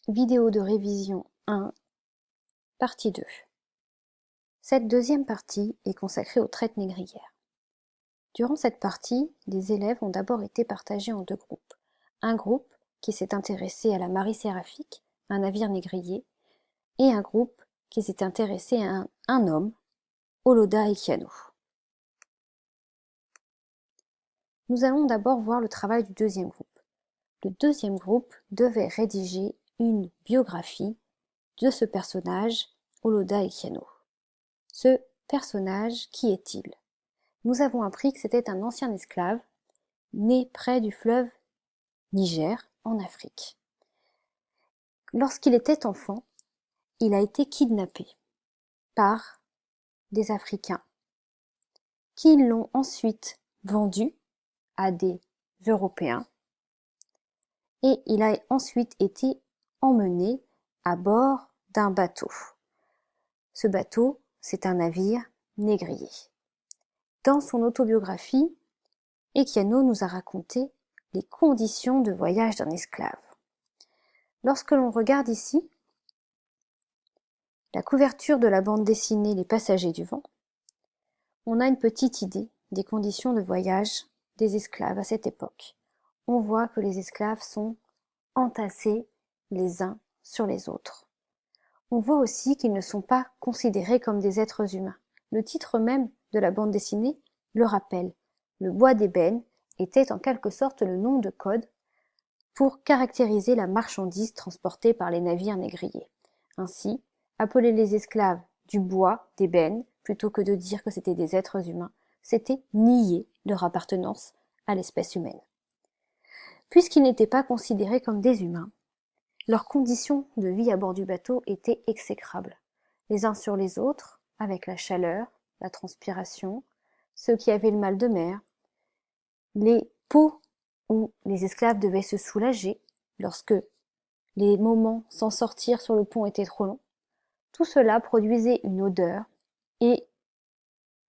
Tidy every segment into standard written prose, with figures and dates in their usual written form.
Vidéo de révision 1, partie 2. Cette deuxième partie est consacrée aux traites négrières. Durant cette partie, les élèves ont d'abord été partagés en deux groupes. Un groupe qui s'est intéressé à la Marie Séraphique, un navire négrier, et un groupe qui s'est intéressé à un homme, Oloda Equiano. Nous allons d'abord voir le travail du deuxième groupe. Le deuxième groupe devait rédiger une biographie de ce personnage, Oloda Equiano. Ce personnage, qui est-il? Nous avons appris que c'était un ancien esclave, né près du fleuve Niger, en Afrique. Lorsqu'il était enfant, il a été kidnappé par des Africains qui l'ont ensuite vendu à des Européens et il a ensuite été emmené à bord d'un bateau. Ce bateau, c'est un navire négrier. Dans son autobiographie, Equiano nous a raconté les conditions de voyage d'un esclave. Lorsque l'on regarde ici la couverture de la bande dessinée Les Passagers du vent, on a une petite idée des conditions de voyage des esclaves à cette époque. On voit que les esclaves sont entassés les uns sur les autres. On voit aussi qu'ils ne sont pas considérés comme des êtres humains. Le titre même de la bande dessinée le rappelle. Le bois d'ébène était en quelque sorte le nom de code pour caractériser la marchandise transportée par les navires négriers. Ainsi, appeler les esclaves du bois d'ébène, plutôt que de dire que c'était des êtres humains, c'était nier leur appartenance à l'espèce humaine. Puisqu'ils n'étaient pas considérés comme des humains, leurs conditions de vie à bord du bateau étaient exécrables, les uns sur les autres, avec la chaleur, la transpiration, ceux qui avaient le mal de mer, les pots où les esclaves devaient se soulager lorsque les moments sans sortir sur le pont étaient trop longs. Tout cela produisait une odeur et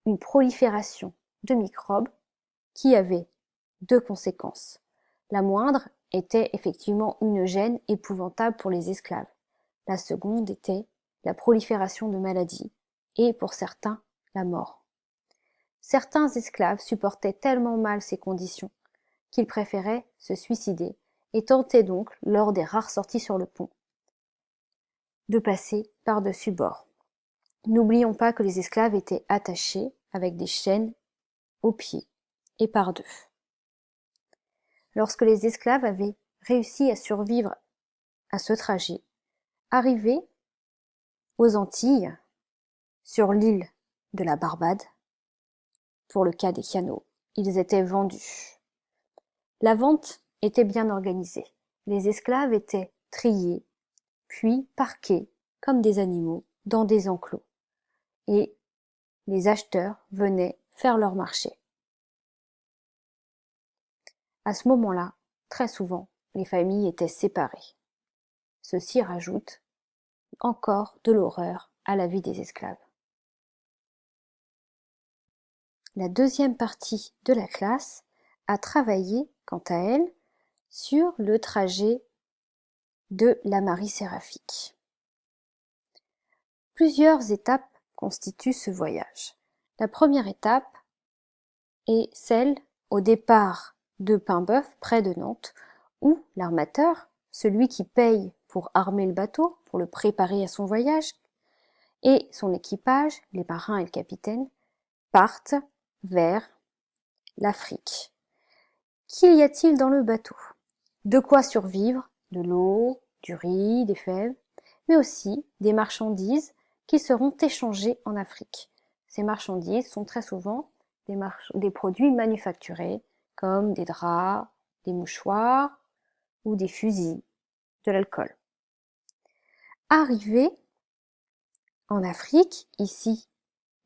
une prolifération de microbes qui avaient deux conséquences. La moindre était effectivement une gêne épouvantable pour les esclaves. La seconde était la prolifération de maladies et, pour certains, la mort. Certains esclaves supportaient tellement mal ces conditions qu'ils préféraient se suicider et tentaient donc, lors des rares sorties sur le pont, de passer par-dessus bord. N'oublions pas que les esclaves étaient attachés avec des chaînes aux pieds et par deux. Lorsque les esclaves avaient réussi à survivre à ce trajet, arrivés aux Antilles, sur l'île de la Barbade, pour le cas des Equiano, ils étaient vendus. La vente était bien organisée. Les esclaves étaient triés, puis parqués comme des animaux dans des enclos. Et les acheteurs venaient faire leur marché. À ce moment-là, très souvent, les familles étaient séparées. Ceci rajoute encore de l'horreur à la vie des esclaves. La deuxième partie de la classe a travaillé, quant à elle, sur le trajet de la Marie Séraphique. Plusieurs étapes constituent ce voyage. La première étape est celle au départ de Paimboeuf, près de Nantes, où l'armateur, celui qui paye pour armer le bateau, pour le préparer à son voyage, et son équipage, les marins et le capitaine, partent vers l'Afrique. Qu'y a-t-il dans le bateau? De quoi survivre, de l'eau, du riz, des fèves, mais aussi des marchandises qui seront échangées en Afrique. Ces marchandises sont très souvent des produits manufacturés, comme des draps, des mouchoirs ou des fusils, de l'alcool. Arrivé en Afrique, ici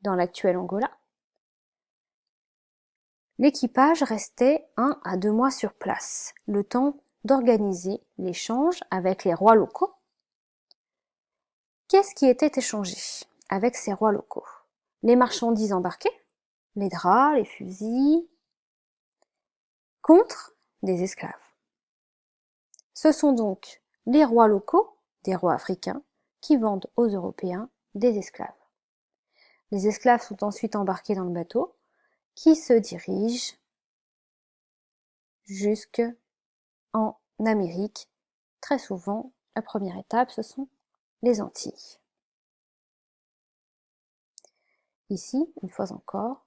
dans l'actuel Angola, l'équipage restait 1 à 2 mois sur place, le temps d'organiser l'échange avec les rois locaux. Qu'est-ce qui était échangé avec ces rois locaux? Les marchandises embarquées, les draps, les fusils, contre des esclaves. Ce sont donc les rois locaux des rois africains qui vendent aux Européens des esclaves. Les esclaves sont ensuite embarqués dans le bateau qui se dirige jusqu'en Amérique. Très souvent, la première étape, ce sont les Antilles. Ici, une fois encore,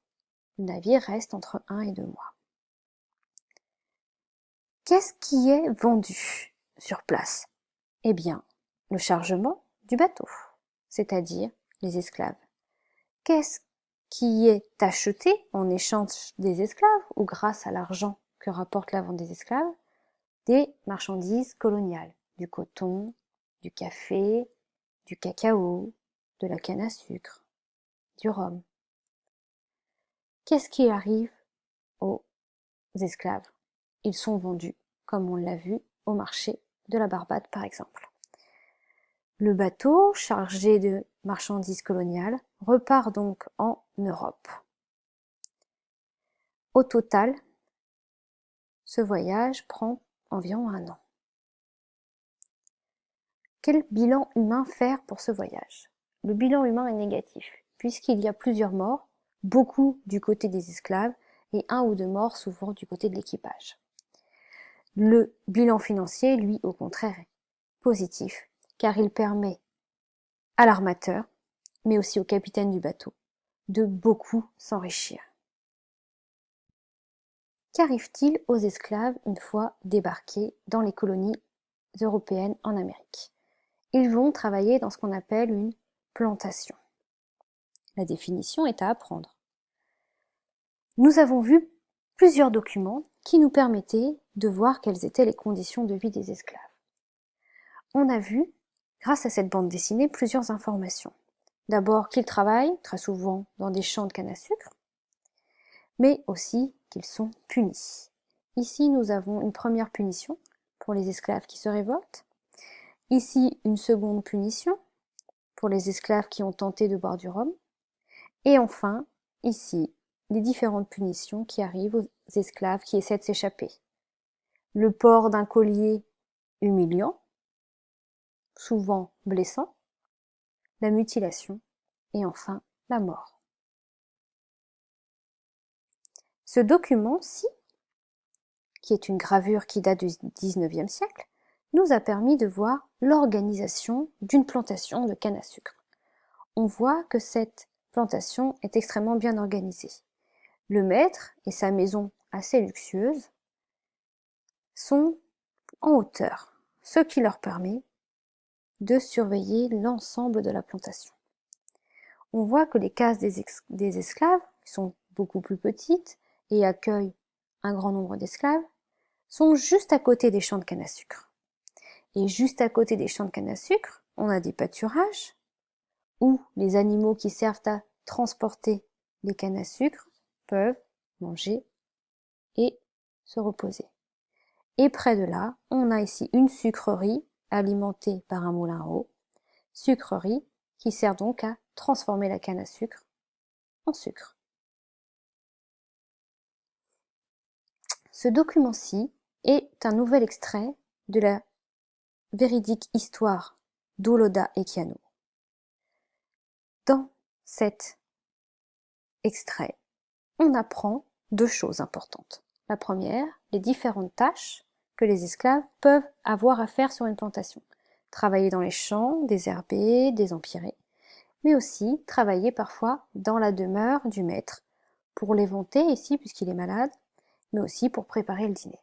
le navire reste entre 1 et 2 mois. Qu'est-ce qui est vendu sur place? Eh bien, le chargement du bateau, c'est-à-dire les esclaves. Qu'est-ce qui est acheté en échange des esclaves ou grâce à l'argent que rapporte la vente des esclaves? Des marchandises coloniales, du coton, du café, du cacao, de la canne à sucre, du rhum. Qu'est-ce qui arrive aux esclaves? Ils sont vendus, comme on l'a vu, au marché de la Barbade par exemple. Le bateau, chargé de marchandises coloniales, repart donc en Europe. Au total, ce voyage prend environ 1 an. Quel bilan humain faire pour ce voyage? Le bilan humain est négatif, puisqu'il y a plusieurs morts, beaucoup du côté des esclaves et 1 ou 2 morts souvent du côté de l'équipage. Le bilan financier, lui, au contraire, est positif, car il permet à l'armateur, mais aussi au capitaine du bateau, de beaucoup s'enrichir. Qu'arrive-t-il aux esclaves une fois débarqués dans les colonies européennes en Amérique? Ils vont travailler dans ce qu'on appelle une plantation. La définition est à apprendre. Nous avons vu plusieurs documents qui nous permettaient de voir quelles étaient les conditions de vie des esclaves. On a vu, grâce à cette bande dessinée, plusieurs informations. D'abord qu'ils travaillent, très souvent dans des champs de canne à sucre, mais aussi qu'ils sont punis. Ici, nous avons une première punition pour les esclaves qui se révoltent. Ici, une seconde punition pour les esclaves qui ont tenté de boire du rhum. Et enfin, ici, les différentes punitions qui arrivent aux esclaves qui essaient de s'échapper. Le port d'un collier humiliant, souvent blessant, la mutilation et enfin la mort. Ce document-ci, qui est une gravure qui date du XIXe siècle, nous a permis de voir l'organisation d'une plantation de canne à sucre. On voit que cette plantation est extrêmement bien organisée. Le maître et sa maison assez luxueuse sont en hauteur, ce qui leur permet de surveiller l'ensemble de la plantation. On voit que les cases des esclaves, qui sont beaucoup plus petites et accueillent un grand nombre d'esclaves, sont juste à côté des champs de canne à sucre. Et juste à côté des champs de canne à sucre, on a des pâturages où les animaux qui servent à transporter les cannes à sucre peuvent manger et se reposer. Et près de là, on a ici une sucrerie alimentée par un moulin à eau, sucrerie qui sert donc à transformer la canne à sucre en sucre. Ce document-ci est un nouvel extrait de la véridique histoire d'Oloda Equiano. Dans cet extrait, on apprend 2 choses importantes. La première, les différentes tâches que les esclaves peuvent avoir à faire sur une plantation. Travailler dans les champs, désherber, désempirer, mais aussi travailler parfois dans la demeure du maître, pour l'éventer ici puisqu'il est malade, mais aussi pour préparer le dîner.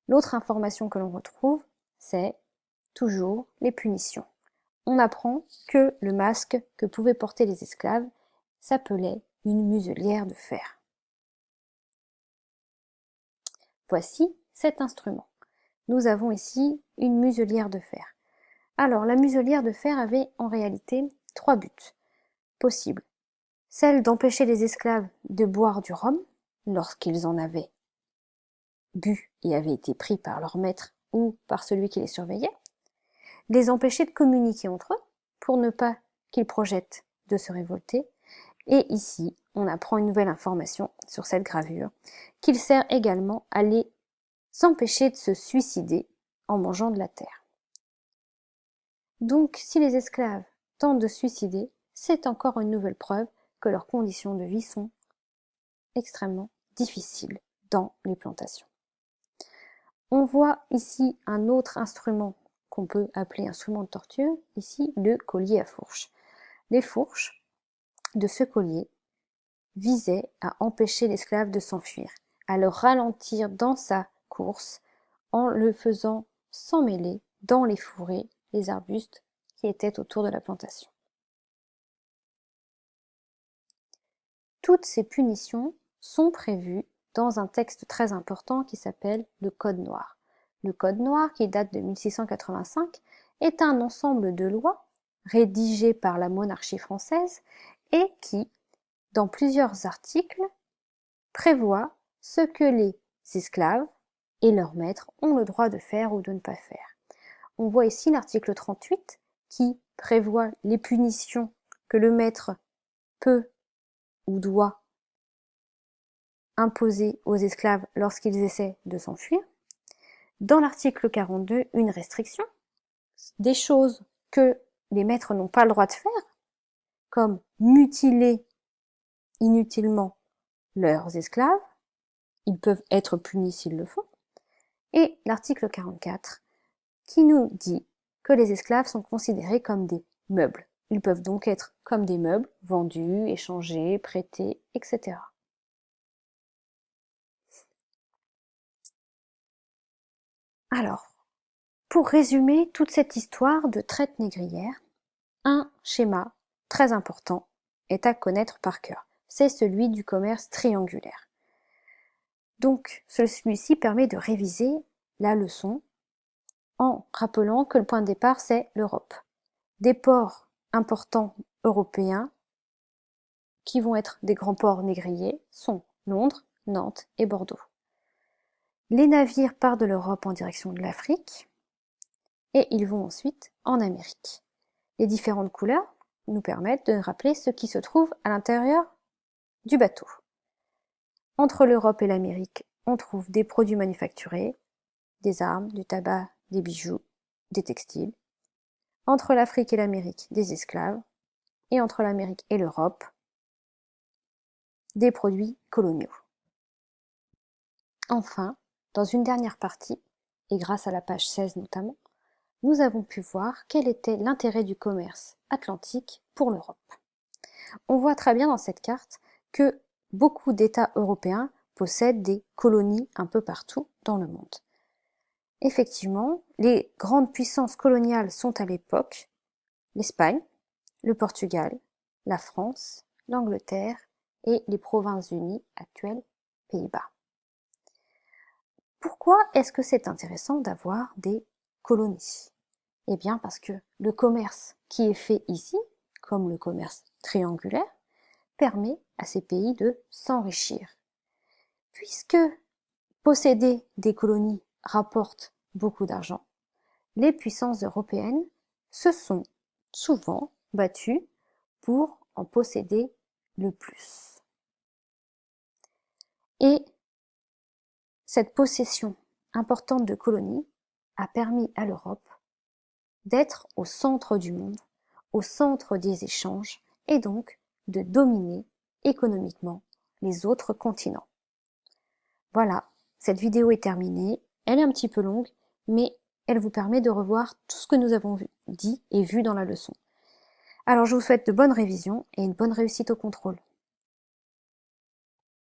L'autre information que l'on retrouve, c'est toujours les punitions. On apprend que le masque que pouvaient porter les esclaves s'appelait une muselière de fer. Voici cet instrument. Nous avons ici une muselière de fer. Alors, la muselière de fer avait en réalité 3 buts possibles. Celle d'empêcher les esclaves de boire du rhum lorsqu'ils en avaient bu et avaient été pris par leur maître ou par celui qui les surveillait, les empêcher de communiquer entre eux pour ne pas qu'ils projettent de se révolter. Et ici, on apprend une nouvelle information sur cette gravure, qu'il sert également à les empêcher de se suicider en mangeant de la terre. Donc, si les esclaves tentent de se suicider, c'est encore une nouvelle preuve que leurs conditions de vie sont extrêmement difficiles dans les plantations. On voit ici un autre instrument qu'on peut appeler instrument de torture, ici le collier à fourche. Les fourches de ce collier visaient à empêcher l'esclave de s'enfuir, à le ralentir dans sa course en le faisant s'emmêler dans les fourrés, les arbustes qui étaient autour de la plantation. Toutes ces punitions sont prévues dans un texte très important qui s'appelle le Code noir. Le Code noir, qui date de 1685, est un ensemble de lois rédigées par la monarchie française et qui, dans plusieurs articles, prévoit ce que les esclaves et leurs maîtres ont le droit de faire ou de ne pas faire. On voit ici l'article 38 qui prévoit les punitions que le maître peut ou doit imposer aux esclaves lorsqu'ils essaient de s'enfuir. Dans l'article 42, une restriction, des choses que les maîtres n'ont pas le droit de faire, comme mutiler inutilement leurs esclaves, ils peuvent être punis s'ils le font, et l'article 44 qui nous dit que les esclaves sont considérés comme des meubles. Ils peuvent donc être comme des meubles, vendus, échangés, prêtés, etc. Alors, pour résumer toute cette histoire de traite négrière, un schéma très important est à connaître par cœur. C'est celui du commerce triangulaire. Donc, celui-ci permet de réviser la leçon en rappelant que le point de départ, c'est l'Europe. Des ports importants européens qui vont être des grands ports négriers sont Londres, Nantes et Bordeaux. Les navires partent de l'Europe en direction de l'Afrique et ils vont ensuite en Amérique. Les différentes couleurs nous permettent de rappeler ce qui se trouve à l'intérieur du bateau. Entre l'Europe et l'Amérique, on trouve des produits manufacturés, des armes, du tabac, des bijoux, des textiles. Entre l'Afrique et l'Amérique, des esclaves. Et entre l'Amérique et l'Europe, des produits coloniaux. Enfin, dans une dernière partie, et grâce à la page 16 notamment, nous avons pu voir quel était l'intérêt du commerce atlantique pour l'Europe. On voit très bien dans cette carte que beaucoup d'États européens possèdent des colonies un peu partout dans le monde. Effectivement, les grandes puissances coloniales sont à l'époque l'Espagne, le Portugal, la France, l'Angleterre et les Provinces-Unies actuelles, Pays-Bas. Pourquoi est-ce que c'est intéressant d'avoir des colonies? Eh bien parce que le commerce qui est fait ici, comme le commerce triangulaire, permet à ces pays de s'enrichir. Puisque posséder des colonies rapporte beaucoup d'argent, les puissances européennes se sont souvent battues pour en posséder le plus. Et cette possession importante de colonies a permis à l'Europe d'être au centre du monde, au centre des échanges, et donc de dominer économiquement les autres continents. Voilà, cette vidéo est terminée. Elle est un petit peu longue, mais elle vous permet de revoir tout ce que nous avons dit et vu dans la leçon. Alors je vous souhaite de bonnes révisions et une bonne réussite au contrôle.